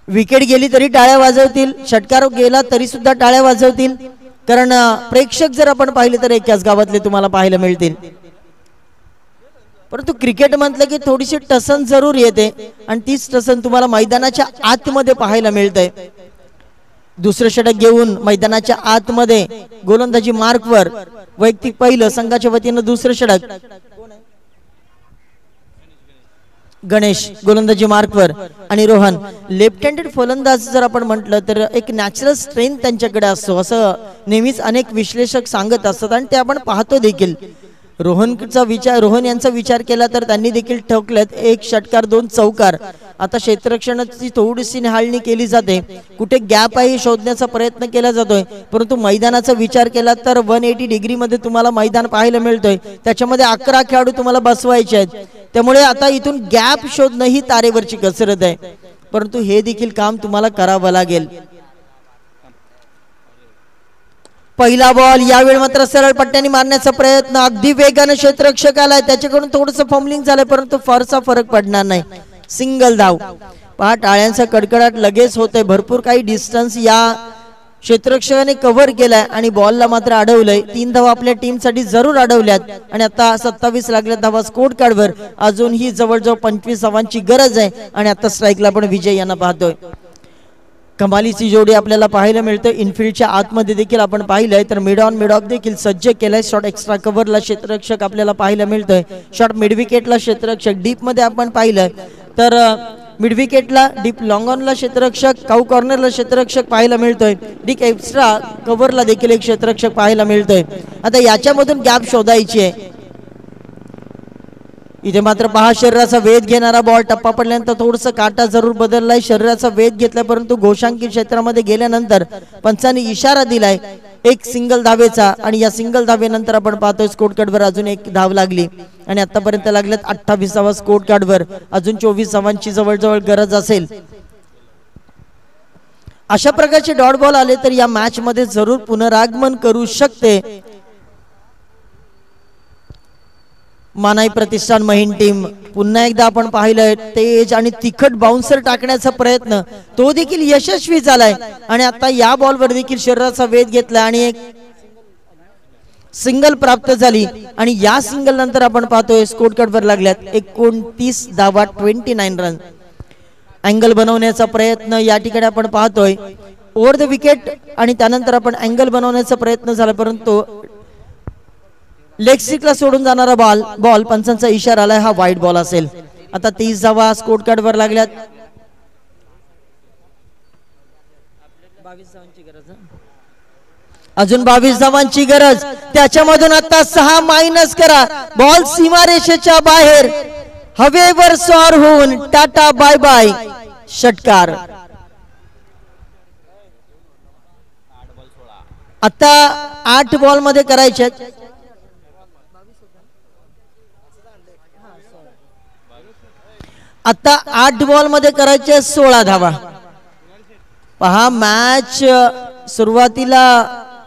विकेट गेली तरी टाळ्या वाजवतील, षटकार गेला तरी सुद्धा टाळ्या वाजवतील. कारण प्रेक्षक जर आपण पाहिले तर एकाच गावातले तुम्हाला पाहायला मिळतील. परंतु क्रिकेट म्हटलं की थोडीशी टसन जरूर येते आणि तीच टसन तुम्हाला मैदानाच्या आतमध्ये पाहायला मिळते. दुसरं षटक घेऊन मैदानाच्या आतमध्ये गोलंदाजी मार्कवर वैयक्तिक पहिलं, संघाच्या वतीनं दुसरं षटक. गणेश गोलंदाजी मार्कवर आणि रोहन लेफ्ट हँडेड फलंदाज जर आपण म्हटलं तर एक नॅचरल स्ट्रेंथ त्यांच्याकडे असतो असं नेहमीच अनेक विश्लेषक सांगत असतात आणि ते आपण पाहतो देखील. रोहन यांचा विचार केला तर त्यांनी देखील ठोकलेत 1 षटकार 2 चौकार. आता क्षेत्ररक्षणाची थोडीशी निहाळणी केली जाते, कुठे गॅप आहे शोधण्याचा प्रयत्न केला जातोय, परंतु मैदानाचा विचार केला तर 180 डिग्री मध्ये तुम्हाला मैदान पाहायला मिळतोय, त्याच्यामध्ये 11 खेळाडू तुम्हाला बसवायचे आहेत, त्यामुळे आता इथून गॅप शोधणं ही तारेवरची कसरत आहे, परंतु हे देखील काम तुम्हाला करावं लागेल. पहिला बॉल यावेळी मात्र सरळ पट्ट्याने मारण्याचा प्रयत्न, अगदी वेगाने क्षेत्ररक्षक आलाय, त्याच्याकडून थोडंसं फॉर्मलिंग झालंय, परंतु फारसा फरक पडणार नाही. सिंगल धाव. पहा टाळ्यांचा कडकडाट लगेच होतोय, भरपूर काही डिस्टन्स या क्षेत्ररक्षकाने कव्हर केलाय आणि बॉलला मात्र अडवलंय. 3 धावा आपल्या टीमसाठी जरूर अडवल्यात आणि आता 27 लागल्या धावा स्कोर कार्डवर. अजूनही जवळजवळ 25 धावांची गरज आहे आणि आता स्ट्राईकला पण विजय यांना पाहतोय. कमालीची जोडी आपल्याला पाहायला मिळते. इनफिल्डच्या आतमध्ये देखील आपण पाहिलंय, तर मिड ऑन मिड ऑफ देखील सज्ज केलाय. शॉट एक्स्ट्रा कव्हरला क्षेत्ररक्षक आपल्याला पाहायला मिळतोय, शॉट मिड विकेटला क्षेत्ररक्षक, डीप मध्ये आपण पाहिलंय तर मिड विकेटला डीप लॉंग ऑनला क्षेत्ररक्षक, काऊ कॉर्नरला क्षेत्ररक्षक पाहायला मिळतोय, डीप एक्स्ट्रा कव्हरला देखील एक क्षेत्ररक्षक पाहायला मिळतोय. आता याच्यामधून गॅप शोधायची आहे. इथे मात्र पहा शरीराचा वेध घेणारा बॉल, टप्पा पडल्यानंतर थोडंसं काटा जरूर बदललाय, शरीराचा वेध घेतलाय, परंतु घोषांकी क्षेत्रामध्ये गेल्यानंतर पंचांनी इशारा दिलाय एक सिंगल धावेचा आणि या सिंगल धावेनंतर आपण पाहतोय स्कोर कार्डवर अजून एक धाव लागली आणि आतापर्यंत लागल्यात 28 धावा स्कोर कार्डवर. अजून 24 धावांची जवळजवळ गरज असेल. अशा प्रकारचे डॉट बॉल आले तर या मॅच मध्ये जरूर पुनरागमन करू शकते. मानाई प्रतिष्ठान महिन टीम पुन्हा एकदा आपण पाहिलंय तेज आणि तिखट बाउन्सर टाकण्याचा प्रयत्न, तो देखील यशस्वी झालाय आणि आता या बॉलवर देखील शरीराचा वेध घेतला आणि एक सिंगल प्राप्त झाली आणि या सिंगल नंतर आपण पाहतोय स्कोर कार्डवर लागल्यात 29 धावा 29 रन. अँगल बनवण्याचा प्रयत्न या ठिकाणी आपण पाहतोय ओव्हर द विकेट आणि त्यानंतर आपण अँगल बनवण्याचा प्रयत्न झाला, परंतु लेग स्टिकला सोडून जाणारा बॉल पंचांचा इशारा आलाय, हा वाईड बॉल असेल. आता 30 धावा स्कोर कार्डवर लागल्यात. 22 धावांची गरज, अजून 22 धावांची गरज, त्याच्यामधून आता 6 मायनस करा. बॉल सीमारेषेच्या बाहेर, हवेवर स्वार होऊन टाटा बाय बाय, षटकार. आता 8 बॉल मध्ये करायचे, आता 8 बॉल मध्ये करायचे 16 धावा. पहा मॅच सुरुवातीला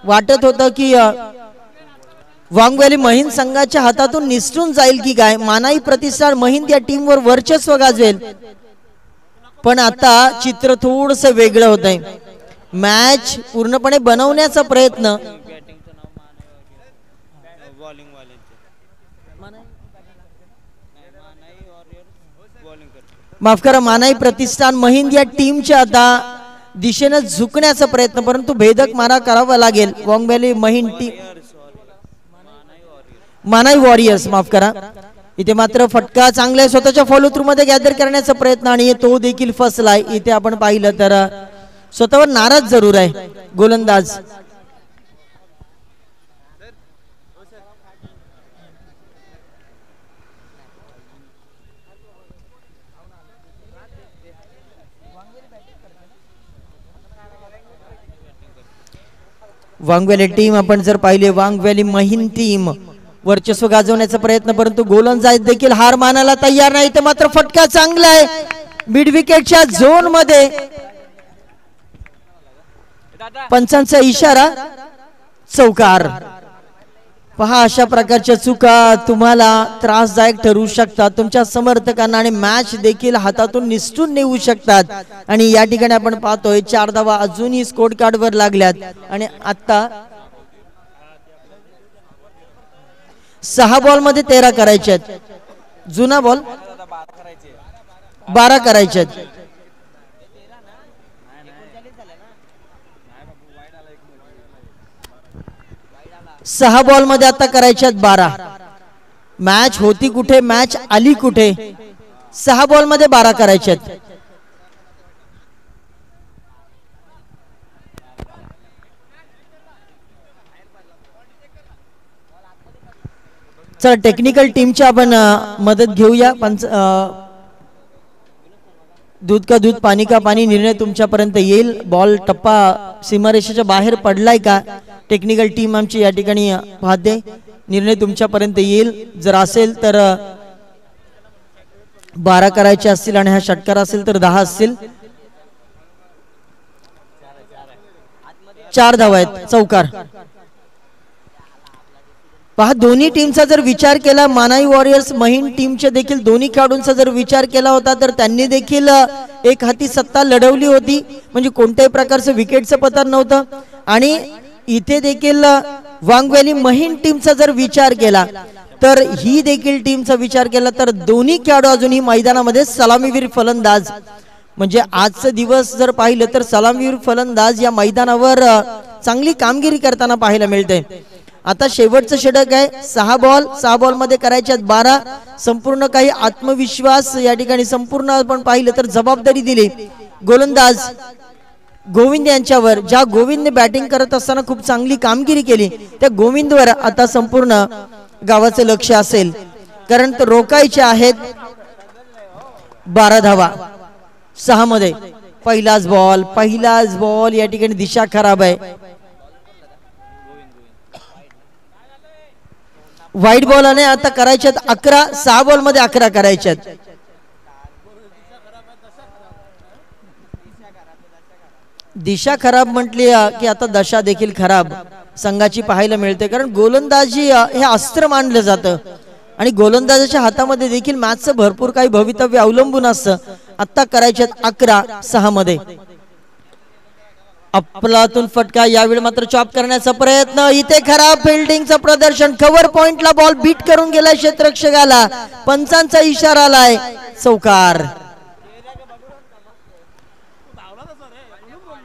वाटत होतं की वांग व्हॅली महिंद संघाच्या हातातून निसटून जाईल की काय, मानाई प्रतिष्ठान महिंद या टीमवर वर्चस्व गाजवेल, पण आता चित्र थोडस वेगळं होत आहे. मॅच पूर्णपणे बनवण्याचा प्रयत्न माफ करा मानाई प्रतिष्ठान महिंद या टीमच्या आता दिशेने झुकण्याचा प्रयत्न, परंतु भेदक मारा करावा लागेल. वांग व्हॅली महिंद टीम, मानाई वॉरियर्स माफ करा, इथे मात्र फटका चांगला स्वतःच्या फॉलो थ्रू मध्ये गॅदर करण्याचा प्रयत्न आणि तो देखील फसलाय. इथे आपण पाहिलं तर स्वतःवर नाराज जरूर आहे गोलंदाज. वांग व्हॅली टीम आपण जर पाहिले, वांग व्हॅली महिंद टीम वर्चस्व गाजवण्याचा प्रयत्न, परंतु गोलंदाज देखील हार मानायला तयार नाही. तर मात्र फटका चांगला आहे मिड विकेटच्या झोन मध्ये, पंचांचा इशारा, चौकार. पहा अशा प्रकारच्या चुका तुम्हाला त्रासदायक ठरू शकतात, तुमच्या समर्थकांना आणि मॅच देखील हातातून निसटून नेऊ शकतात. आणि या ठिकाणी आपण पाहतोय 4 धावा अजूनही स्कोर कार्डवर लागल्यात आणि आता 6 बॉल मध्ये 13 करायचे आहेत, जुना बॉल 12 करायचे आहेत. सहा बॉल मध्ये आता करायचे आहेत 12. मॅच होती कुठे, मॅच आली कुठे, 6 बॉल मध्ये 12 करायचे आहेत. चला टेक्निकल टीमची आपण मदत घेऊया. दूध का दूध पाणी का पाणी निर्णय तुमच्यापर्यंत येईल. बॉल टप्पा सीमारेषेच्या बाहेर पडलाय का टेक्निकल टीम आमची या ठिकाणी पाहते. निर्णय तुमच्यापर्यंत येईल. जर असेल तर 12 करायचे असतील आणि हा षटकार असेल तर 10 असतील. 4 धावा आहेत. चौकार. पहा दोन्ही टीमचा जर विचार केला, मानाई वॉरियर्स महिन टीमचे देखील दोन्ही खेळाडूंचा जर विचार केला होता तर त्यांनी देखील एक हाती सत्ता लढवली होती. म्हणजे कोणत्याही प्रकारचं विकेटचं पतन नव्हतं. आणि इथे देखील वांग व्हॅली महिन टीमचा जर विचार केला तर ही देखील टीमचा विचार केला तर दोन्ही खेळाडू अजूनही मैदानामध्ये सलामीवीर फलंदाज. म्हणजे आजचा दिवस जर पाहिलं तर सलामीवीर फलंदाज या मैदानावर चांगली कामगिरी करताना पाहायला मिळते. आता शेवटचं षटक आहे. 6 बॉल मध्ये करायच्यात 12. संपूर्ण काही आत्मविश्वास या ठिकाणी संपूर्ण आपण पाहिलं तर जबाबदारी दिली गोलंदाज गोविंद यांच्यावर. ज्या गोविंदने बॅटिंग करत असताना खूप चांगली कामगिरी केली त्या गोविंदवर आता संपूर्ण गावाचं लक्ष असेल. कारण तर रोकायचे आहेत 12 धावा 6 मध्ये. पहिलाच बॉल या ठिकाणी दिशा खराब आहे. व्हाईट बॉल आणि आता करायच्यात 11. 6 बॉल मध्ये 11 करायच्यात. दिशा खराब म्हटली की आता दशा देखील खराब संघाची पाहायला मिळते. कारण गोलंदाजी हे अस्त्र मानलं जातं आणि गोलंदाजाच्या हातामध्ये देखील मॅचचं भरपूर काही भवितव्य अवलंबून असतं. आता करायच्यात 11 6 मध्ये. अफलातून फटका. यावेळी मात्र चॉप करण्याचा प्रयत्न. इथे खराब फिल्डिंगचं प्रदर्शन. कव्हर पॉइंटला बॉल बीट करून गेलाय क्षेत्ररक्षकाला. पंचांचा इशारा आलाय. चौकार.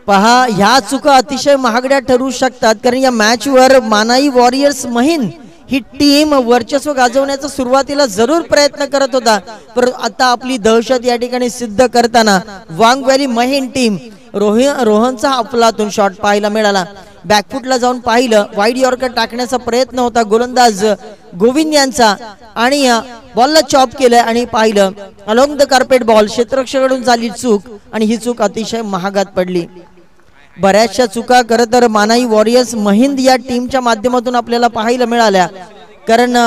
पहा ह्या चुका अतिशय महागड्या ठरू शकतात. कारण या मॅच वर मानाई वॉरियर्स महिन ही टीम वर्चस्व गाजवण्याचा सुरुवातीला जरूर प्रयत्न करत होता. पण आता आपली दहशत या ठिकाणी सिद्ध करताना वांग व्हॅली महिन टीम रोहनचा अफलातून शॉट पाहायला मिळाला. बॅकफुटला जाऊन पाहिलं. वाईड यॉर्कर टाकण्याचा प्रयत्न होता गोलंदाज गोविंद यांचा आणि बॉलला चॉप केलं आणि पाहिलं अलोंग द कार्पेट बॉल. क्षेत्ररक्षकाकडून झाली चूक आणि ही चूक अतिशय महागात पडली. बऱ्याचशा चुका खरं तर मानाई वॉरियर्स महिंद या टीमच्या माध्यमातून आपल्याला पाहायला मिळाल्या. कारण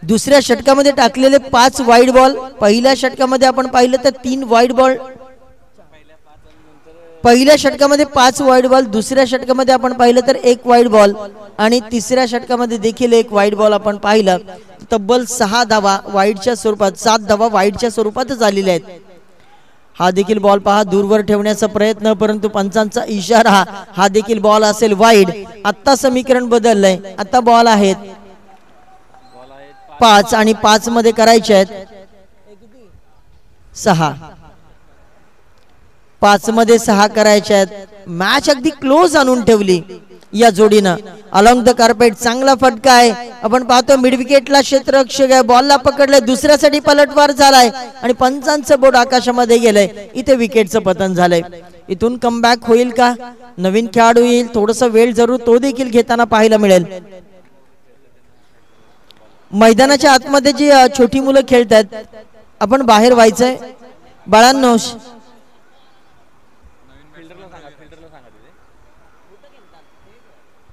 दुसऱ्या षटकामध्ये टाकलेले 5 वाईड बॉल. पहिल्या षटकामध्ये आपण पाहिलं तर 3 वाईड बॉल. पहिल्या षटकामध्ये 5 वाईड बॉल. दुसऱ्या षटकामध्ये आपण पाहिलं तर 1 वाईड बॉल आणि तिसऱ्या षटकामध्ये देखील 1 वाईड बॉल आपण पाहिलं. तब्बल 6 धावा वाईडच्या स्वरूपात, 7 धावा वाईडच्या स्वरूपात झालेल्या आहेत. हा देखील बॉल पहा दूरवर ठेवण्याचा प्रयत्न, परंतु पंचांचा इशारा. हा देखील बॉल असेल वाईड. आता समीकरण बदललंय. आता बॉल आहेत 5 आणि 5 मध्ये करायचे आहेत 6. 5 मध्ये 6 करायचे आहेत. मॅच अगदी क्लोज आणून ठेवली या जोडीनं. अलॉंग द कार्पेट चांगला फटका आहे. आपण पाहतो मिड विकेटला क्षेत्ररक्षक आहे. बॉलला पकडलंय. दुसऱ्यासाठी पलटवार झालाय आणि पंचांचं बोट आकाशामध्ये गेलंय. इथे विकेटचं पतन झालंय. इथून कमबॅक होईल का? नवीन खेळाडू येईल. थोडस वेळ जरूर तो देखील घेताना पाहायला मिळेल. मैदानाच्या आतमध्ये जी छोटी मुलं खेळतात आपण बाहेर व्हायचंय बाळांनो.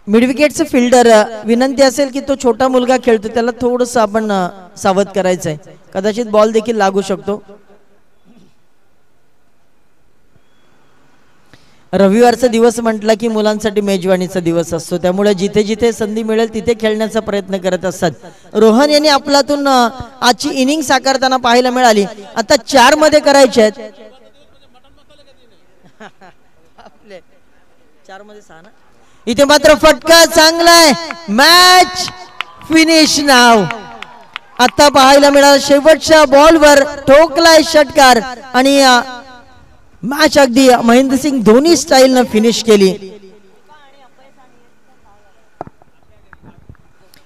मिडविकेटचं फिल्डर विनंती असेल की तो छोटा मुलगा खेळतो त्याला थोडस आपण सावध करायचंय. कदाचित बॉल देखील लागू शकतो. रविवारचा दिवस म्हटला की मुलांसाठी मेजवानीचा दिवस असतो. त्यामुळे जिथे जिथे संधी मिळेल तिथे खेळण्याचा प्रयत्न करत असतात. रोहन यांनी आपल्यातून आजची इनिंग साकारताना पाहायला मिळाली. आता 4 मध्ये करायचे आहेत. 4 मध्ये 6 ना. इथे मात्र फटका चांगला आहे. मॅच फिनिश नाव. आता पाहायला मिळाला शेवटच्या बॉलवर ठोकलाय षटकार आणि मॅच अगदी महेंद्रसिंग धोनी स्टाईलनं फिनिश केली.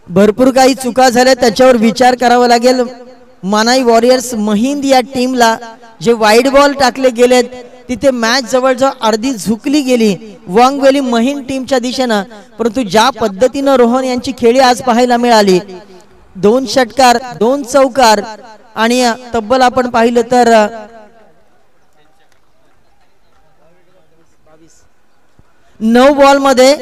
भरपूर काही चुका झाल्या त्याच्यावर विचार करावा लागेल. मानाई वॉरियर्स महिंद या टीमला जे वाईड बॉल टाकले गेलेत तिथे मॅच जवळजवळ अर्धी झुकली गेली वांग व्हॅली महिंद टीमच्या दिशेनं. परंतु ज्या पद्धतीनं रोहन यांची खेळी आज पाहायला मिळाली, 2 षटकार 2 चौकार आणि तब्बल आपण पाहिलं तर 9 बॉल मध्ये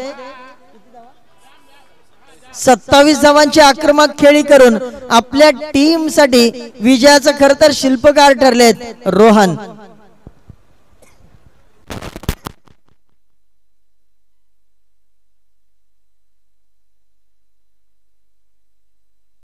27 धावांची आक्रमक खेळी करून आपल्या टीम साठी विजयाचं खरं तर शिल्पकार ठरलेत रोहन.